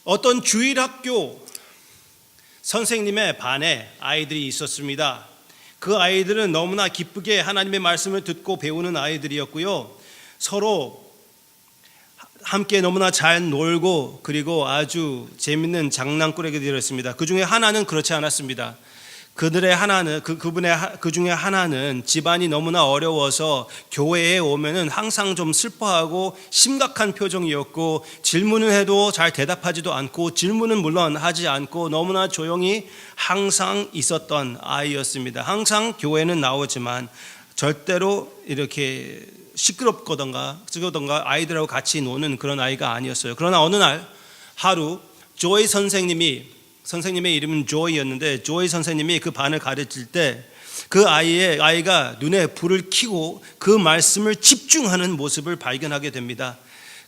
어떤 주일학교 선생님의 반에 아이들이 있었습니다. 그 아이들은 너무나 기쁘게 하나님의 말씀을 듣고 배우는 아이들이었고요. 서로 함께 너무나 잘 놀고 그리고 아주 재밌는 장난꾸러기들이었습니다. 그 중에 하나는 그렇지 않았습니다. 그 중에 하나는 집안이 너무나 어려워서 교회에 오면은 항상 좀 슬퍼하고 심각한 표정이었고, 질문을 해도 잘 대답하지도 않고 질문은 물론 하지 않고 너무나 조용히 항상 있었던 아이였습니다. 항상 교회는 나오지만 절대로 이렇게 시끄럽거든가 아이들하고 같이 노는 그런 아이가 아니었어요. 그러나 어느 날 하루 조이 선생님의 이름은 조이였는데, 조이 선생님이 그 반을 가르칠 때 그 아이가 눈에 불을 켜고 그 말씀을 집중하는 모습을 발견하게 됩니다.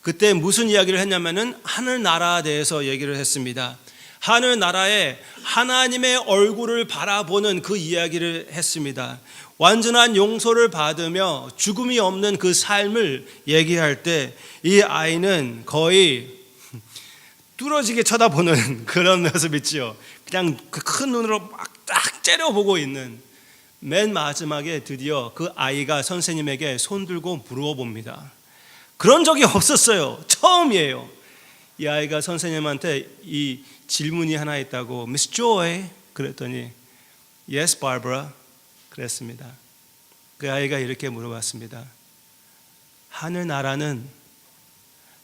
그때 무슨 이야기를 했냐면은 하늘나라에 대해서 얘기를 했습니다. 하늘나라에 하나님의 얼굴을 바라보는 그 이야기를 했습니다. 완전한 용서를 받으며 죽음이 없는 그 삶을 얘기할 때 이 아이는 거의 뚫어지게 쳐다보는 그런 모습 있지요. 그냥 그 큰 눈으로 막 딱 째려보고 있는, 맨 마지막에 드디어 그 아이가 선생님에게 손 들고 물어봅니다. 그런 적이 없었어요. 처음이에요. 이 아이가 선생님한테 이 질문이 하나 있다고, Miss Joy 그랬더니 Yes, Barbara 그랬습니다. 그 아이가 이렇게 물어봤습니다. 하늘나라는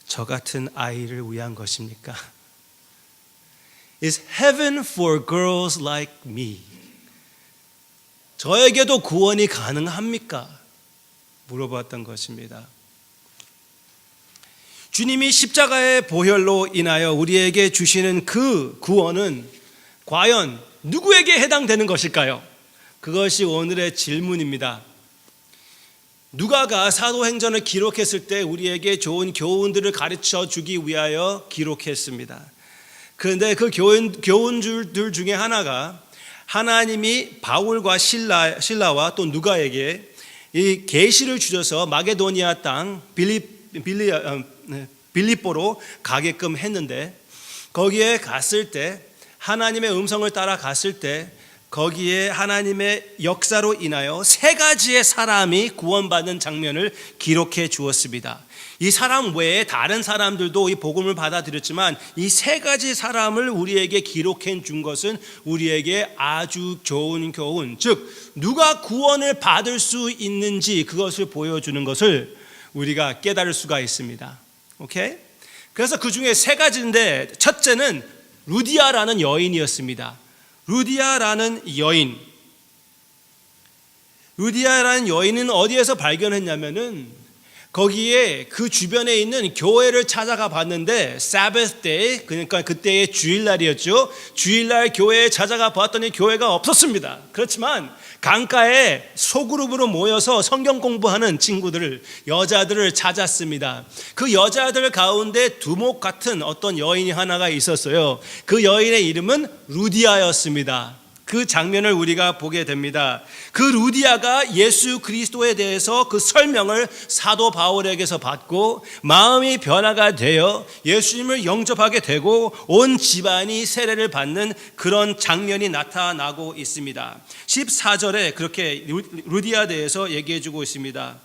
저 같은 아이를 위한 것입니까? Is heaven for girls like me? 저에게도 구원이 가능합니까? 물어봤던 것입니다. 주님이 십자가의 보혈로 인하여 우리에게 주시는 그 구원은 과연 누구에게 해당되는 것일까요? 그것이 오늘의 질문입니다. 누가가 사도행전을 기록했을 때 우리에게 좋은 교훈들을 가르쳐 주기 위하여 기록했습니다. 그런데 그 교훈들 중에 하나가 하나님이 바울과 실라와 또 누가에게 이 계시를 주셔서 마게도니아 땅 빌립보로 가게끔 했는데, 거기에 갔을 때 하나님의 음성을 따라 갔을 때 거기에 하나님의 역사로 인하여 세 가지의 사람이 구원받는 장면을 기록해 주었습니다. 이 사람 외에 다른 사람들도 이 복음을 받아들였지만 이 세 가지 사람을 우리에게 기록해 준 것은 우리에게 아주 좋은 교훈, 즉 누가 구원을 받을 수 있는지 그것을 보여주는 것을 우리가 깨달을 수가 있습니다. 오케이? 그래서 그 중에 세 가지인데, 첫째는 루디아라는 여인이었습니다. 루디아라는 여인은 어디에서 발견했냐면은 거기에 그 주변에 있는 교회를 찾아가 봤는데, Sabbath day, 그러니까 그때의 주일날이었죠. 주일날 교회에 찾아가 봤더니 교회가 없었습니다. 그렇지만 강가에 소그룹으로 모여서 성경 공부하는 여자들을 찾았습니다. 그 여자들 가운데 두목 같은 어떤 여인이 하나가 있었어요. 그 여인의 이름은 루디아였습니다. 그 장면을 우리가 보게 됩니다. 그 루디아가 예수 그리스도에 대해서 그 설명을 사도 바울에게서 받고 마음이 변화가 되어 예수님을 영접하게 되고 온 집안이 세례를 받는 그런 장면이 나타나고 있습니다. 14절에 그렇게 루디아에 대해서 얘기해 주고 있습니다.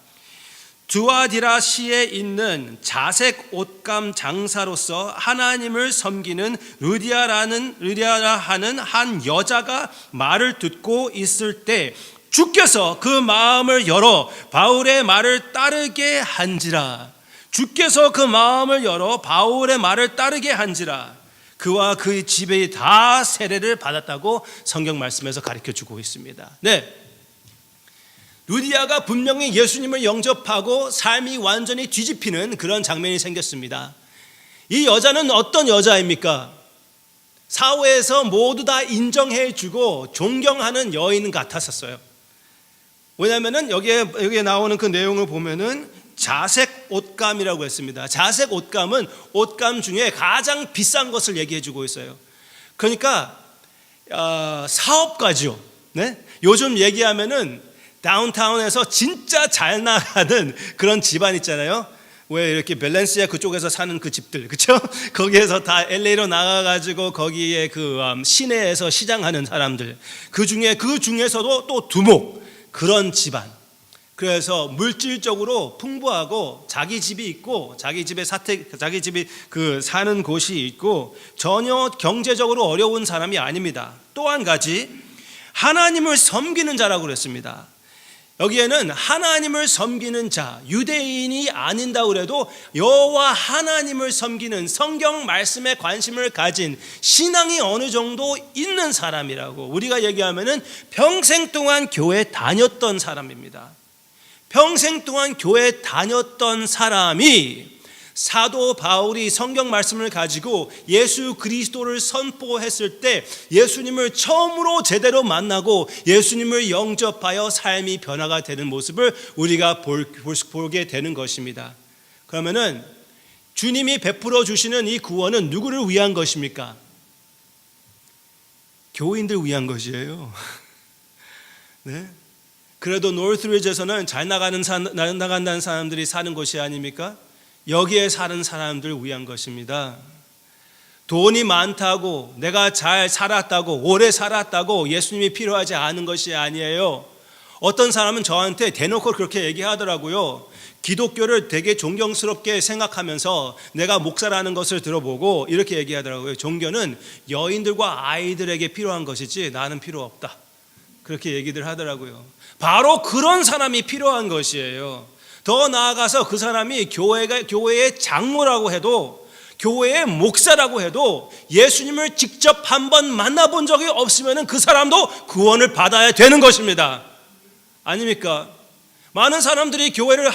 두아디라시에 있는 자색 옷감 장사로서 하나님을 섬기는 루디아라 하는 한 여자가 말을 듣고 있을 때 주께서 그 마음을 열어 바울의 말을 따르게 한지라. 주께서 그 마음을 열어 바울의 말을 따르게 한지라. 그와 그의 집에 다 세례를 받았다고 성경 말씀에서 가르쳐 주고 있습니다. 네. 루디아가 분명히 예수님을 영접하고 삶이 완전히 뒤집히는 그런 장면이 생겼습니다. 이 여자는 어떤 여자입니까? 사회에서 모두 다 인정해주고 존경하는 여인 같았었어요. 왜냐하면 여기에 나오는 그 내용을 보면은 자색 옷감이라고 했습니다. 자색 옷감은 옷감 중에 가장 비싼 것을 얘기해주고 있어요. 그러니까 사업가죠. 네? 요즘 얘기하면은 다운타운에서 진짜 잘 나가는 그런 집안 있잖아요. 왜 이렇게 밸런시아 그쪽에서 사는 그 집들, 그렇죠? 거기에서 다 LA로 나가가지고 거기에 그 시내에서 시장하는 사람들, 그 중에서도 또 두목 그런 집안. 그래서 물질적으로 풍부하고 자기 집이 있고 자기 집이 그 사는 곳이 있고 전혀 경제적으로 어려운 사람이 아닙니다. 또 한 가지 하나님을 섬기는 자라고 그랬습니다. 여기에는 하나님을 섬기는 자, 유대인이 아닌다고 그래도 여호와 하나님을 섬기는 성경 말씀에 관심을 가진 신앙이 어느 정도 있는 사람이라고 우리가 얘기하면은 평생 동안 교회 다녔던 사람입니다. 평생 동안 교회 다녔던 사람이 사도 바울이 성경 말씀을 가지고 예수 그리스도를 선포했을 때 예수님을 처음으로 제대로 만나고 예수님을 영접하여 삶이 변화가 되는 모습을 우리가 보게 되는 것입니다. 그러면은 주님이 베풀어 주시는 이 구원은 누구를 위한 것입니까? 교인들 위한 것이에요. 네? 그래도 노스리지에서는 잘 나간다는 사람들이 사는 곳이 아닙니까? 여기에 사는 사람들 위한 것입니다. 돈이 많다고 내가 잘 살았다고 오래 살았다고 예수님이 필요하지 않은 것이 아니에요. 어떤 사람은 저한테 대놓고 그렇게 얘기하더라고요. 기독교를 되게 존경스럽게 생각하면서 내가 목사라는 것을 들어보고 이렇게 얘기하더라고요. 종교는 여인들과 아이들에게 필요한 것이지 나는 필요 없다. 그렇게 얘기들 하더라고요. 바로 그런 사람이 필요한 것이에요. 더 나아가서 그 사람이 교회의 장로라고 해도 교회의 목사라고 해도 예수님을 직접 한번 만나본 적이 없으면 그 사람도 구원을 받아야 되는 것입니다. 아닙니까? 많은 사람들이 교회를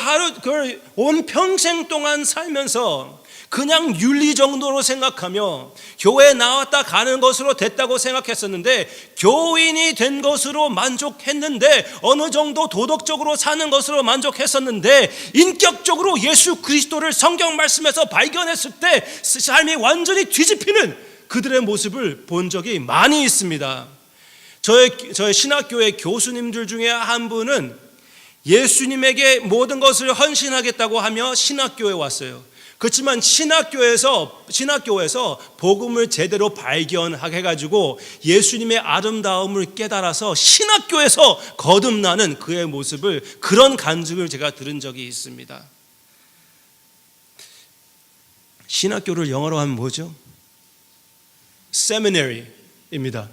온 평생 동안 살면서 그냥 윤리 정도로 생각하며 교회에 나왔다 가는 것으로 됐다고 생각했었는데 교인이 된 것으로 만족했는데 어느 정도 도덕적으로 사는 것으로 만족했었는데 인격적으로 예수 그리스도를 성경 말씀에서 발견했을 때 삶이 완전히 뒤집히는 그들의 모습을 본 적이 많이 있습니다. 저의 신학교의 교수님들 중에 한 분은 예수님에게 모든 것을 헌신하겠다고 하며 신학교에 왔어요. 그렇지만 신학교에서 복음을 제대로 발견하게 해가지고 예수님의 아름다움을 깨달아서 신학교에서 거듭나는 그의 모습을 그런 간증을 제가 들은 적이 있습니다. 신학교를 영어로 하면 뭐죠? Seminary입니다.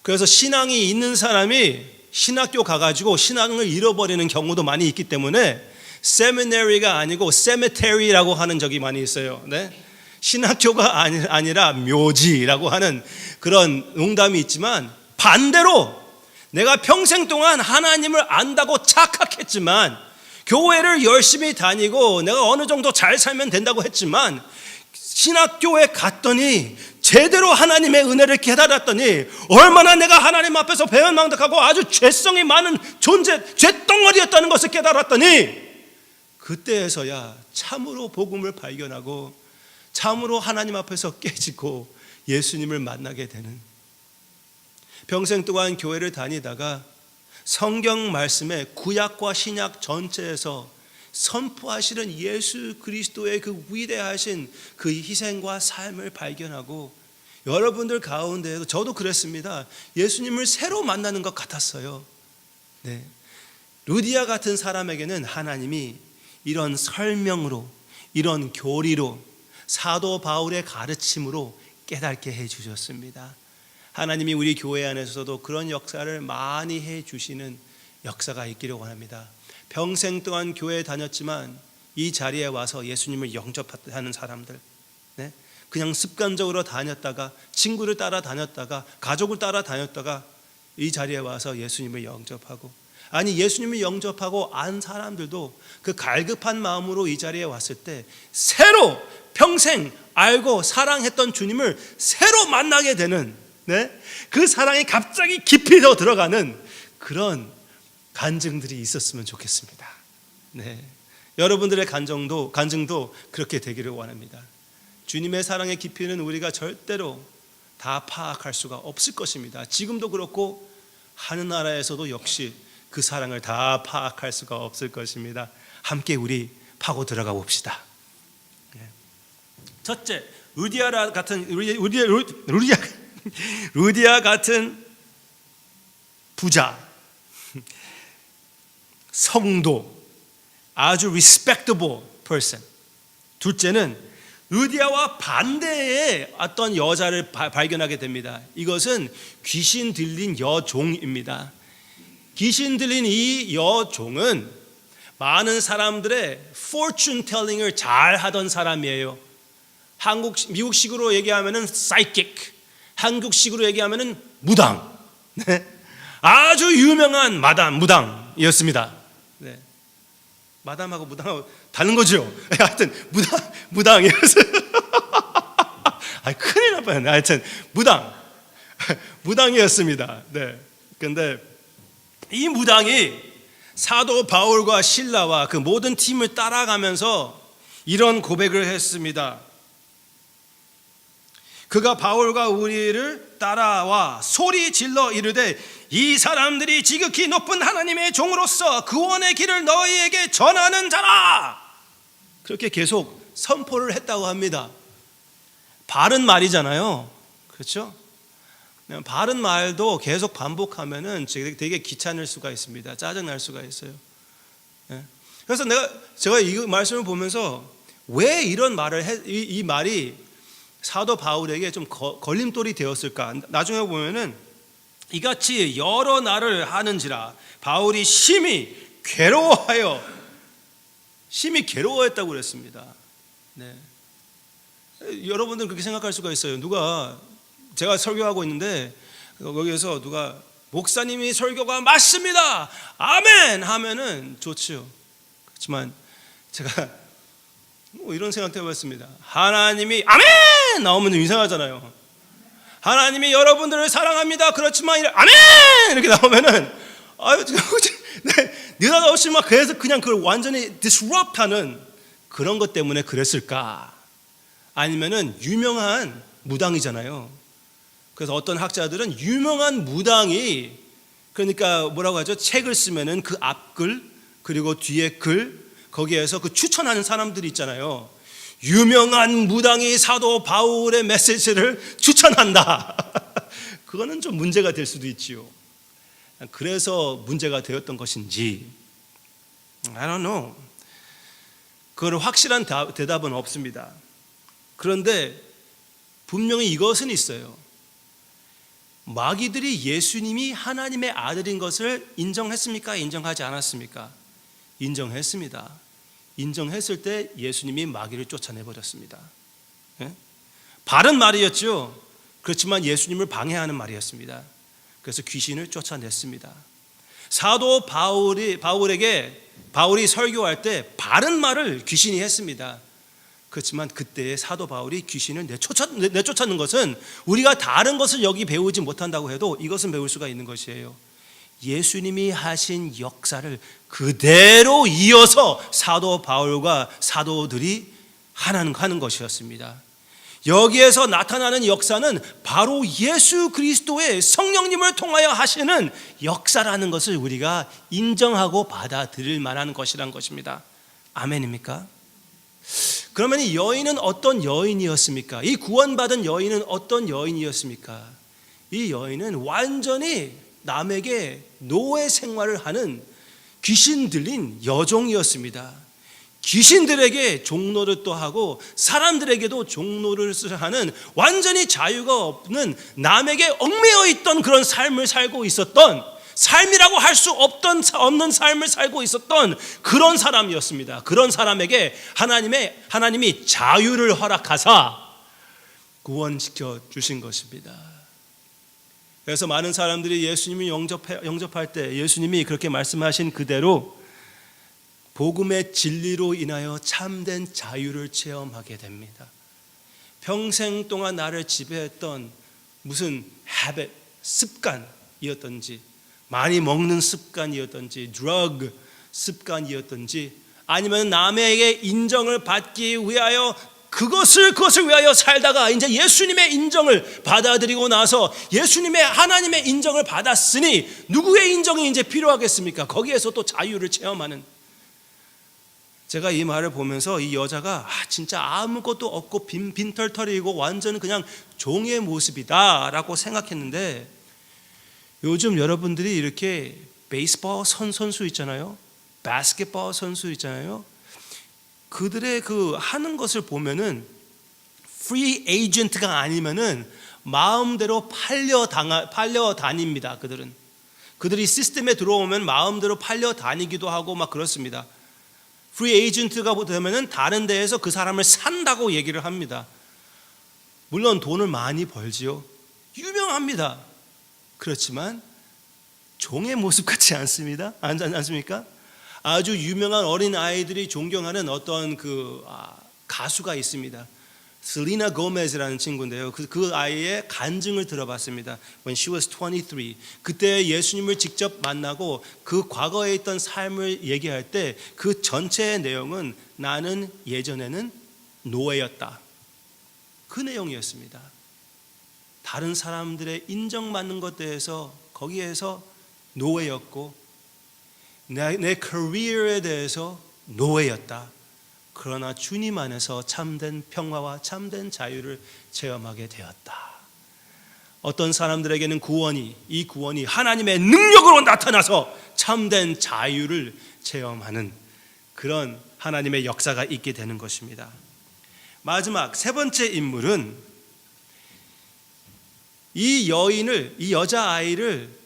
그래서 신앙이 있는 사람이 신학교 가가지고 신앙을 잃어버리는 경우도 많이 있기 때문에 세미나리가 아니고 세메테리라고 하는 적이 많이 있어요. 네? 신학교가 아니라 묘지라고 하는 그런 농담이 있지만 반대로 내가 평생 동안 하나님을 안다고 착각했지만 교회를 열심히 다니고 내가 어느 정도 잘 살면 된다고 했지만 신학교에 갔더니 제대로 하나님의 은혜를 깨달았더니 얼마나 내가 하나님 앞에서 배은망덕하고 아주 죄성이 많은 죄덩어리였다는 것을 깨달았더니 그때에서야 참으로 복음을 발견하고 참으로 하나님 앞에서 깨지고 예수님을 만나게 되는, 평생 동안 교회를 다니다가 성경 말씀에 구약과 신약 전체에서 선포하시는 예수 그리스도의 그 위대하신 그 희생과 삶을 발견하고 여러분들 가운데에도 저도 그랬습니다. 예수님을 새로 만나는 것 같았어요. 네. 루디아 같은 사람에게는 하나님이 이런 설명으로 이런 교리로 사도 바울의 가르침으로 깨닫게 해주셨습니다. 하나님이 우리 교회 안에서도 그런 역사를 많이 해주시는 역사가 있기를 원합니다. 평생 동안 교회에 다녔지만 이 자리에 와서 예수님을 영접하는 사람들, 네? 그냥 습관적으로 다녔다가 친구를 따라 다녔다가 가족을 따라 다녔다가 이 자리에 와서 예수님을 영접하고, 아니 예수님을 영접하고 안 사람들도 그 갈급한 마음으로 이 자리에 왔을 때 새로 평생 알고 사랑했던 주님을 새로 만나게 되는, 네? 그 사랑이 갑자기 깊이 더 들어가는 그런 간증들이 있었으면 좋겠습니다. 네. 여러분들의 간증도 그렇게 되기를 원합니다. 주님의 사랑의 깊이는 우리가 절대로 다 파악할 수가 없을 것입니다. 지금도 그렇고 하늘나라에서도 역시 그 사랑을 다 파악할 수가 없을 것입니다. 함께 우리 파고 들어가 봅시다. 첫째, 루디아 같은 부자, 성도, 아주 respectable person. 둘째는 루디아와 반대의 어떤 여자를 발견하게 됩니다. 이것은 귀신 들린 여종입니다. 귀신 들린 이 여종은 많은 사람들의 fortune telling을 잘 하던 사람이에요. 미국식으로 얘기하면은 psychic, 한국식으로 얘기하면은 무당. 네. 아주 유명한 무당이었습니다. 네. 마담하고 무당하고 다른 거죠. 하여튼 무당이었어요. 큰일 날 뻔했네. 하여튼 무당이었습니다. 네. 근데 이 무당이 사도 바울과 실라와 그 모든 팀을 따라가면서 이런 고백을 했습니다. 그가 바울과 우리를 따라와 소리 질러 이르되 이 사람들이 지극히 높은 하나님의 종으로서 구원의 길을 너희에게 전하는 자라. 그렇게 계속 선포를 했다고 합니다. 바른 말이잖아요. 그렇죠? 바른 말도 계속 반복하면은 되게 귀찮을 수가 있습니다. 짜증날 수가 있어요. 그래서 제가 이 말씀을 보면서 왜 이런 말을 이 말이 사도 바울에게 좀 걸림돌이 되었을까? 나중에 보면은 이같이 여러 날을 하는지라 바울이 심히 괴로워했다고 그랬습니다. 네. 여러분들은 그렇게 생각할 수가 있어요. 제가 설교하고 있는데 거기에서 누가 목사님이 설교가 맞습니다, 아멘 하면은 좋죠. 그렇지만 제가 이런 생각도 해봤습니다. 하나님이 아멘 나오면 좀 이상하잖아요. 하나님이 여러분들을 사랑합니다, 그렇지만 아멘 이렇게 나오면은 느닷없이 막 그래서 그냥 그걸 완전히 disrupt하는 그런 것 때문에 그랬을까? 아니면은 유명한 무당이잖아요. 그래서 어떤 학자들은 유명한 무당이, 그러니까 뭐라고 하죠? 책을 쓰면은 그 앞글 그리고 뒤에 글 거기에서 그 추천하는 사람들이 있잖아요. 유명한 무당이 사도 바울의 메시지를 추천한다. 그거는 좀 문제가 될 수도 있지요. 그래서 문제가 되었던 것인지 I don't know. 그건 확실한 대답은 없습니다. 그런데 분명히 이것은 있어요. 마귀들이 예수님이 하나님의 아들인 것을 인정했습니까? 인정하지 않았습니까? 인정했습니다. 인정했을 때 예수님이 마귀를 쫓아내버렸습니다. 예? 바른 말이었죠. 그렇지만 예수님을 방해하는 말이었습니다. 그래서 귀신을 쫓아냈습니다. 사도 바울이 설교할 때 바른 말을 귀신이 했습니다. 그렇지만 그때의 사도 바울이 귀신을 내쫓는 것은 우리가 다른 것을 여기 배우지 못한다고 해도 이것은 배울 수가 있는 것이에요. 예수님이 하신 역사를 그대로 이어서 사도 바울과 사도들이 하는 것이었습니다. 여기에서 나타나는 역사는 바로 예수 그리스도의 성령님을 통하여 하시는 역사라는 것을 우리가 인정하고 받아들일 만한 것이란 것입니다. 아멘입니까? 그러면 이 여인은 어떤 여인이었습니까? 이 구원받은 여인은 어떤 여인이었습니까? 이 여인은 완전히 남에게 노예 생활을 하는 귀신 들린 여종이었습니다. 귀신들에게 종노릇도 하고 사람들에게도 종노릇을 하는 완전히 자유가 없는 남에게 얽매여 있던 그런 삶을 살고 있었던, 삶이라고 할 수 없는 삶을 살고 있었던 그런 사람이었습니다. 그런 사람에게 하나님이 자유를 허락하사 구원시켜 주신 것입니다. 그래서 많은 사람들이 예수님을 영접할 때 예수님이 그렇게 말씀하신 그대로 복음의 진리로 인하여 참된 자유를 체험하게 됩니다. 평생 동안 나를 지배했던 무슨 habit, 습관이었던지, 많이 먹는 습관이었던지, 드러그 습관이었던지, 아니면 남에게 인정을 받기 위하여 그것을 위하여 살다가 이제 예수님의 인정을 받아들이고 나서 하나님의 인정을 받았으니 누구의 인정이 이제 필요하겠습니까? 거기에서 또 자유를 체험하는, 제가 이 말을 보면서 이 여자가 진짜 아무것도 없고 빈털털이고 완전 그냥 종의 모습이다 라고 생각했는데, 요즘 여러분들이 이렇게 베이스볼 선수 있잖아요, 바스켓볼 선수 있잖아요, 그들의 그 하는 것을 보면은 프리 에이전트가 아니면은 마음대로 팔려 다닙니다. 그들이 시스템에 들어오면 마음대로 팔려 다니기도 하고 막 그렇습니다. 프리 에이전트가 되면은 다른 데에서 그 사람을 산다고 얘기를 합니다. 물론 돈을 많이 벌지요. 유명합니다. 그렇지만 종의 모습 같지 않습니다. 않습니까? 아주 유명한 어린 아이들이 존경하는 어떤 가수가 있습니다. 셀리나 고메즈라는 친구인데요. 그 아이의 간증을 들어봤습니다. When she was 23, 그때 예수님을 직접 만나고 그 과거에 있던 삶을 얘기할 때 그 전체의 내용은 나는 예전에는 노예였다, 그 내용이었습니다. 다른 사람들의 인정받는 것 대해서 거기에서 노예였고, 내 커리어에 대해서 노예였다. 그러나 주님 안에서 참된 평화와 참된 자유를 체험하게 되었다. 어떤 사람들에게는 이 구원이 하나님의 능력으로 나타나서 참된 자유를 체험하는 그런 하나님의 역사가 있게 되는 것입니다. 마지막 세 번째 인물은 이 여자아이를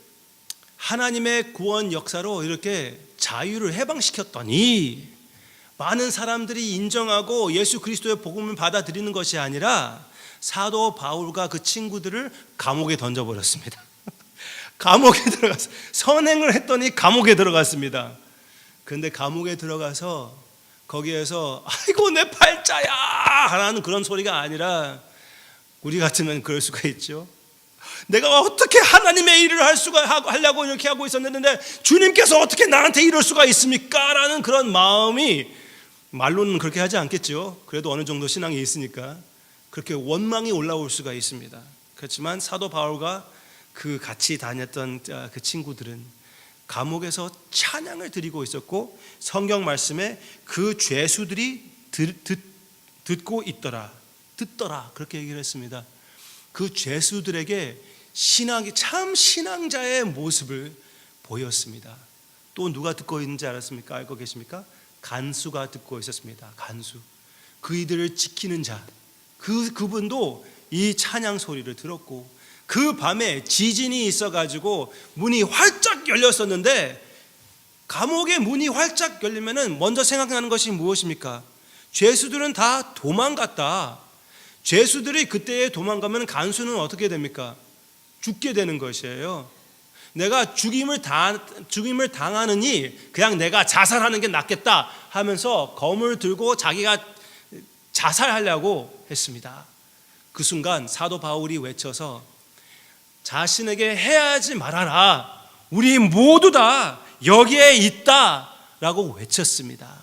하나님의 구원 역사로 이렇게 자유를 해방시켰더니 많은 사람들이 인정하고 예수 그리스도의 복음을 받아들이는 것이 아니라 사도 바울과 그 친구들을 감옥에 던져버렸습니다. 감옥에 들어가서 선행을 했더니 감옥에 들어갔습니다. 그런데 감옥에 들어가서 거기에서 아이고 내 팔자야 하라는 그런 소리가 아니라, 우리 같으면 그럴 수가 있죠. 내가 어떻게 하나님의 일을 하려고 이렇게 하고 있었는데 주님께서 어떻게 나한테 이럴 수가 있습니까? 라는 그런 마음이, 말로는 그렇게 하지 않겠죠. 그래도 어느 정도 신앙이 있으니까 그렇게 원망이 올라올 수가 있습니다. 그렇지만 사도 바울과 그 같이 다녔던 그 친구들은 감옥에서 찬양을 드리고 있었고, 성경 말씀에 그 죄수들이 듣고 있더라, 듣더라 그렇게 얘기를 했습니다. 그 죄수들에게 신앙자의 모습을 보였습니다. 또 누가 듣고 있는지 알았습니까? 알고 계십니까? 간수가 듣고 있었습니다. 간수, 그이들을 지키는 자, 그분도 이 찬양 소리를 들었고, 그 밤에 지진이 있어가지고 문이 활짝 열렸었는데, 감옥의 문이 활짝 열리면은 먼저 생각나는 것이 무엇입니까? 죄수들은 다 도망갔다. 죄수들이 그때에 도망가면 간수는 어떻게 됩니까? 죽게 되는 것이에요. 내가 죽임을 당하느니 그냥 내가 자살하는 게 낫겠다 하면서 검을 들고 자기가 자살하려고 했습니다. 그 순간 사도 바울이 외쳐서 자신에게 해하지 말아라, 우리 모두 다 여기에 있다 라고 외쳤습니다.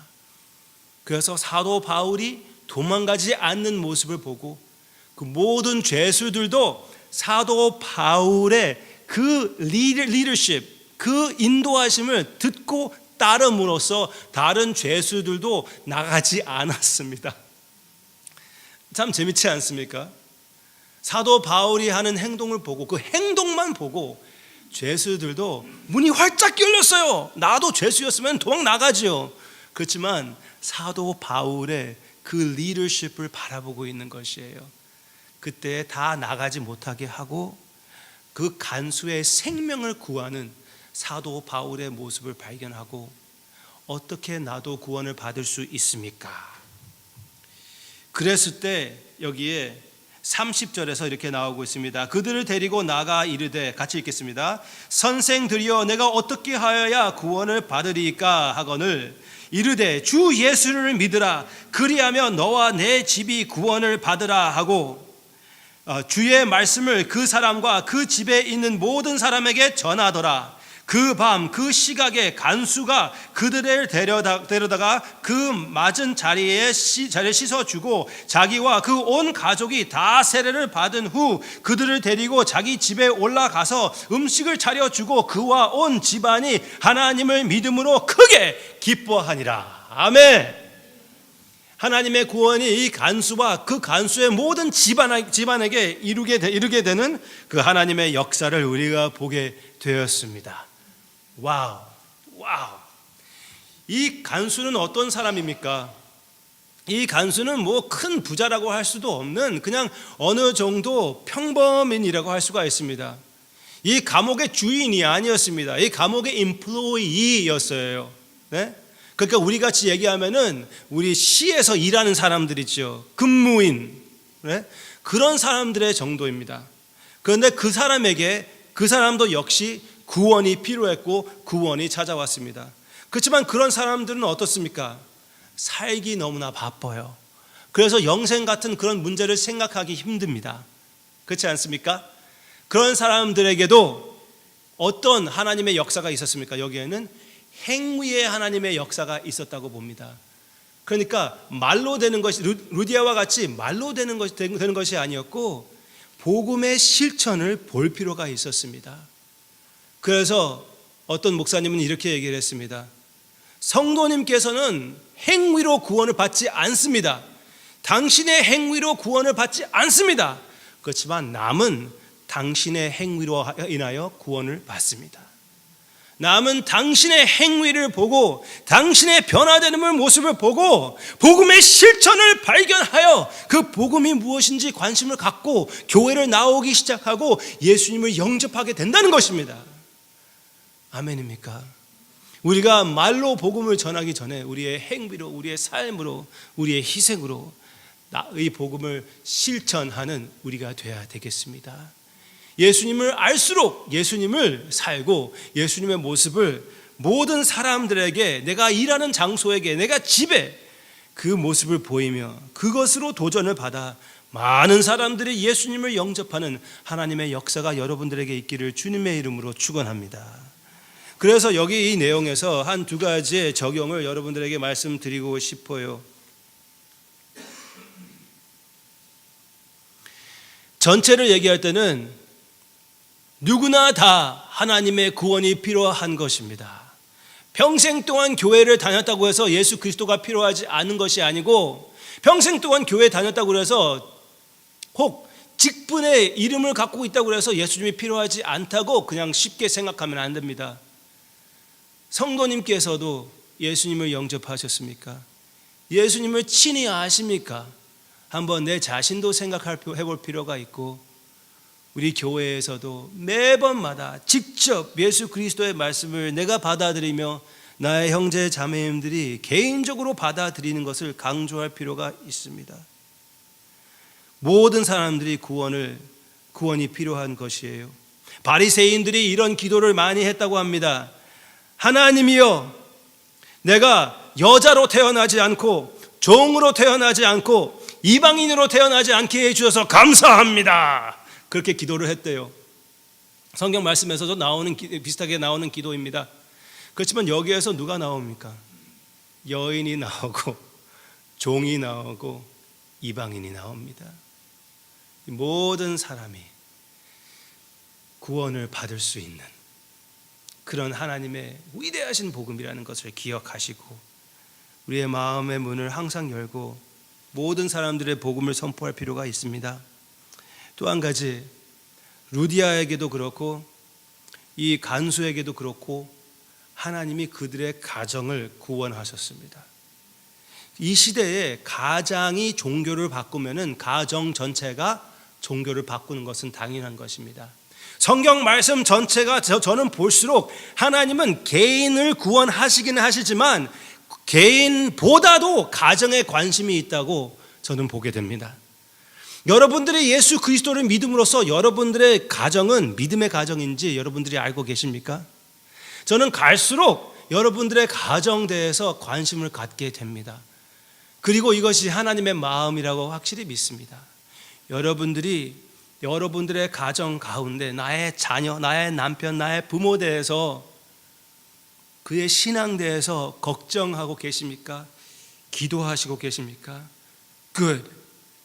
그래서 사도 바울이 도망가지 않는 모습을 보고 그 모든 죄수들도 사도 바울의 그 리더십, 그 인도하심을 듣고 따름으로써 다른 죄수들도 나가지 않았습니다. 참 재밌지 않습니까? 사도 바울이 하는 행동을 보고, 그 행동만 보고 죄수들도 문이 활짝 열렸어요. 나도 죄수였으면 도망 나가지요. 그렇지만 사도 바울의 그 리더십을 바라보고 있는 것이에요. 그때 다 나가지 못하게 하고 그 간수의 생명을 구하는 사도 바울의 모습을 발견하고, 어떻게 나도 구원을 받을 수 있습니까? 그랬을 때 여기에 30절에서 이렇게 나오고 있습니다. 그들을 데리고 나가 이르되, 같이 읽겠습니다. 선생들이여 내가 어떻게 하여야 구원을 받으리까 하거늘 이르되 주 예수를 믿으라, 그리하면 너와 내 집이 구원을 받으라 하고, 주의 말씀을 그 사람과 그 집에 있는 모든 사람에게 전하더라. 그 밤 그 시각에 간수가 그들을 데려다가 그 맞은 자리에 씻어주고 자기와 그 온 가족이 다 세례를 받은 후 그들을 데리고 자기 집에 올라가서 음식을 차려주고 그와 온 집안이 하나님을 믿음으로 크게 기뻐하니라. 아멘. 하나님의 구원이 이 간수와 그 간수의 모든 집안에게 이루게 되는 그 하나님의 역사를 우리가 보게 되었습니다. 와우. 이 간수는 어떤 사람입니까? 이 간수는 뭐 큰 부자라고 할 수도 없는 그냥 어느 정도 평범인이라고 할 수가 있습니다. 이 감옥의 주인이 아니었습니다. 이 감옥의 임플로이였어요. 네? 그러니까 우리 같이 얘기하면은 우리 시에서 일하는 사람들이죠. 근무인. 네? 그런 사람들의 정도입니다. 그런데 그 사람도 역시 구원이 필요했고 구원이 찾아왔습니다. 그렇지만 그런 사람들은 어떻습니까? 살기 너무나 바빠요. 그래서 영생 같은 그런 문제를 생각하기 힘듭니다. 그렇지 않습니까? 그런 사람들에게도 어떤 하나님의 역사가 있었습니까? 여기에는 행위의 하나님의 역사가 있었다고 봅니다. 그러니까 말로 되는 것이, 루디아와 같이 말로 되는 것이 아니었고 복음의 실천을 볼 필요가 있었습니다. 그래서 어떤 목사님은 이렇게 얘기를 했습니다. 성도님께서는 행위로 구원을 받지 않습니다. 당신의 행위로 구원을 받지 않습니다. 그렇지만 남은 당신의 행위로 인하여 구원을 받습니다. 남은 당신의 행위를 보고 당신의 변화되는 모습을 보고 복음의 실천을 발견하여 그 복음이 무엇인지 관심을 갖고 교회를 나오기 시작하고 예수님을 영접하게 된다는 것입니다. 아멘입니까? 우리가 말로 복음을 전하기 전에 우리의 행위로, 우리의 삶으로, 우리의 희생으로 이 복음을 실천하는 우리가 되어야 되겠습니다. 예수님을 알수록 예수님을 살고 예수님의 모습을 모든 사람들에게, 내가 일하는 장소에게, 내가 집에 그 모습을 보이며 그것으로 도전을 받아 많은 사람들이 예수님을 영접하는 하나님의 역사가 여러분들에게 있기를 주님의 이름으로 축원합니다. 그래서 여기 이 내용에서 한 두 가지의 적용을 여러분들에게 말씀드리고 싶어요. 전체를 얘기할 때는 누구나 다 하나님의 구원이 필요한 것입니다. 평생 동안 교회를 다녔다고 해서 예수 그리스도가 필요하지 않은 것이 아니고, 평생 동안 교회 다녔다고 해서 혹 직분의 이름을 갖고 있다고 해서 예수님이 필요하지 않다고 그냥 쉽게 생각하면 안 됩니다. 성도님께서도 예수님을 영접하셨습니까? 예수님을 친히 아십니까? 한번 내 자신도 생각해볼 필요가 있고, 우리 교회에서도 매번마다 직접 예수 그리스도의 말씀을 내가 받아들이며 나의 형제 자매님들이 개인적으로 받아들이는 것을 강조할 필요가 있습니다. 모든 사람들이 구원이 필요한 것이에요. 바리새인들이 이런 기도를 많이 했다고 합니다. 하나님이여, 내가 여자로 태어나지 않고 종으로 태어나지 않고 이방인으로 태어나지 않게 해주셔서 감사합니다. 그렇게 기도를 했대요. 성경 말씀에서도 비슷하게 나오는 기도입니다. 그렇지만 여기에서 누가 나옵니까? 여인이 나오고 종이 나오고 이방인이 나옵니다. 모든 사람이 구원을 받을 수 있는 그런 하나님의 위대하신 복음이라는 것을 기억하시고 우리의 마음의 문을 항상 열고 모든 사람들의 복음을 선포할 필요가 있습니다. 또 한 가지, 루디아에게도 그렇고 이 간수에게도 그렇고 하나님이 그들의 가정을 구원하셨습니다. 이 시대에 가장이 종교를 바꾸면은 가정 전체가 종교를 바꾸는 것은 당연한 것입니다. 성경 말씀 전체가 저는 볼수록 하나님은 개인을 구원하시기는 하시지만 개인보다도 가정에 관심이 있다고 저는 보게 됩니다. 여러분들이 예수 그리스도를 믿음으로써 여러분들의 가정은 믿음의 가정인지 여러분들이 알고 계십니까? 저는 갈수록 여러분들의 가정에 대해서 관심을 갖게 됩니다. 그리고 이것이 하나님의 마음이라고 확실히 믿습니다. 여러분들의 가정 가운데 나의 자녀, 나의 남편, 나의 부모 대해서, 그의 신앙 대해서 걱정하고 계십니까? 기도하시고 계십니까?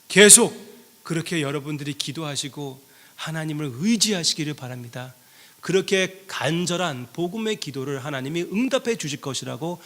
계속 그렇게 여러분들이 기도하시고 하나님을 의지하시기를 바랍니다. 그렇게 간절한 복음의 기도를 하나님이 응답해 주실 것이라고